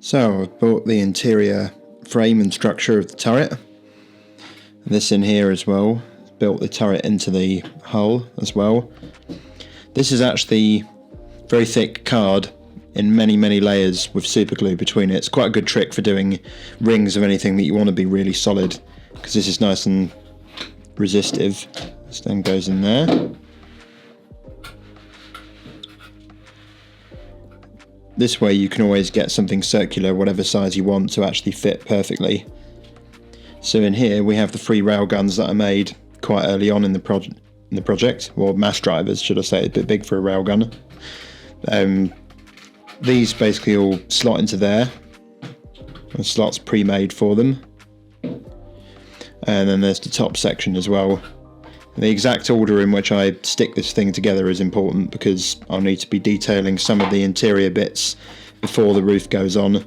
So I've built the interior frame and structure of the turret. This in here as well. Built the turret into the hull as well. This is actually very thick card in many layers with super glue between it. It's quite a good trick for doing rings of anything that you want to be really solid, because this is nice and resistive. This then goes in there. This way you can always get something circular, whatever size you want, to actually fit perfectly. So in here we have the 3 railguns that I made quite early on in the project, or mass drivers should I say, a bit big for a railgun. These basically all slot into there. The slots pre-made for them. And then there's the top section as well. The exact order in which I stick this thing together is important, because I'll need to be detailing some of the interior bits before the roof goes on,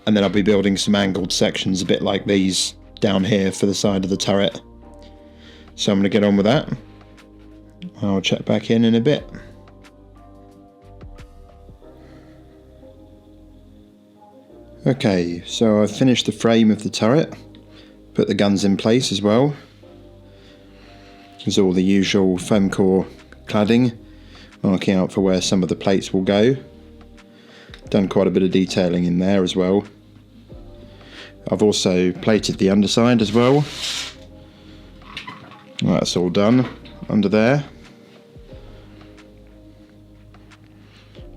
and then I'll be building some angled sections a bit like these down here for the side of the turret. So I'm going to get on with that. I'll check back in a bit. Okay, so I've finished the frame of the turret, put the guns in place as well. There's all the usual foam core cladding, marking out for where some of the plates will go. Done quite a bit of detailing in there as well. I've also plated the underside as well. That's all done under there.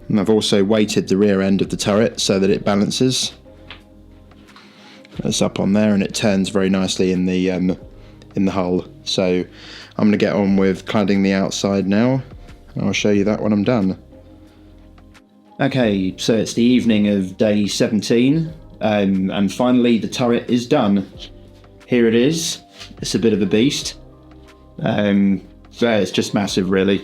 And I've also weighted the rear end of the turret so that it balances. It's up on there and it turns very nicely in the hull. So I'm going to get on with cladding the outside now. I'll show you that when I'm done. Okay, so it's the evening of day 17, and finally the turret is done. Here it is. It's a bit of a beast. It's just massive, really.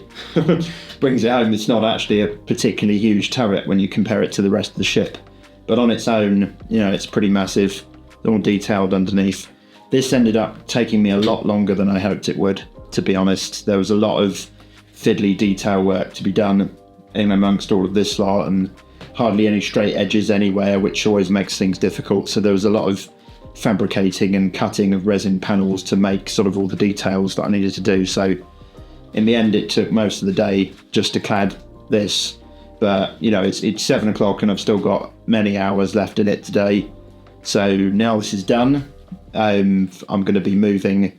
Brings it home. It's not actually a particularly huge turret when you compare it to the rest of the ship, but on its own, you know, it's pretty massive. All detailed underneath. This ended up taking me a lot longer than I hoped it would, to be honest. There was a lot of fiddly detail work to be done in amongst all of this lot, and hardly any straight edges anywhere, which always makes things difficult. So there was a lot of fabricating and cutting of resin panels to make sort of all the details that I needed to do. So in the end, it took most of the day just to clad this. But you know, it's 7 o'clock and I've still got many hours left in it today. So now this is done, I'm going to be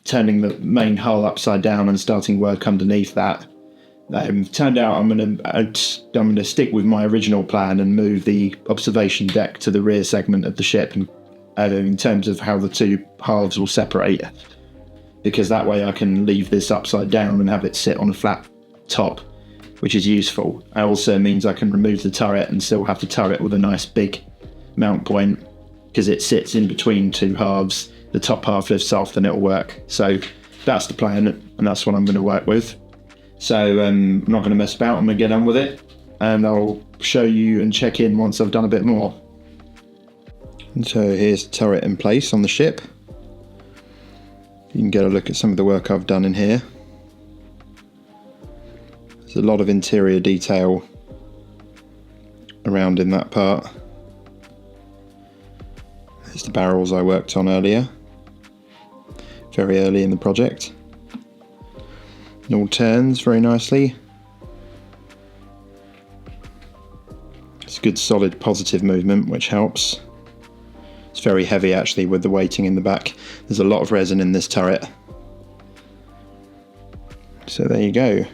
turning the main hull upside down and starting work underneath that. Turned out I'm going to stick with my original plan and move the observation deck to the rear segment of the ship, and in terms of how the two halves will separate, because that way I can leave this upside down and have it sit on a flat top, which is useful. It also means I can remove the turret and still have the turret with a nice big mount point, because it sits in between two halves. The top half lifts off and it'll work. So that's the plan, and that's what I'm going to work with. So I'm not going to mess about. I'm going to get on with it, and I'll show you and check in once I've done a bit more. And so here's the turret in place on the ship. You can get a look at some of the work I've done in here. There's a lot of interior detail around in that part. There's the barrels I worked on earlier, very early in the project. It all turns very nicely. It's a good solid positive movement, which helps. It's very heavy actually with the weighting in the back. There's a lot of resin in this turret. So there you go.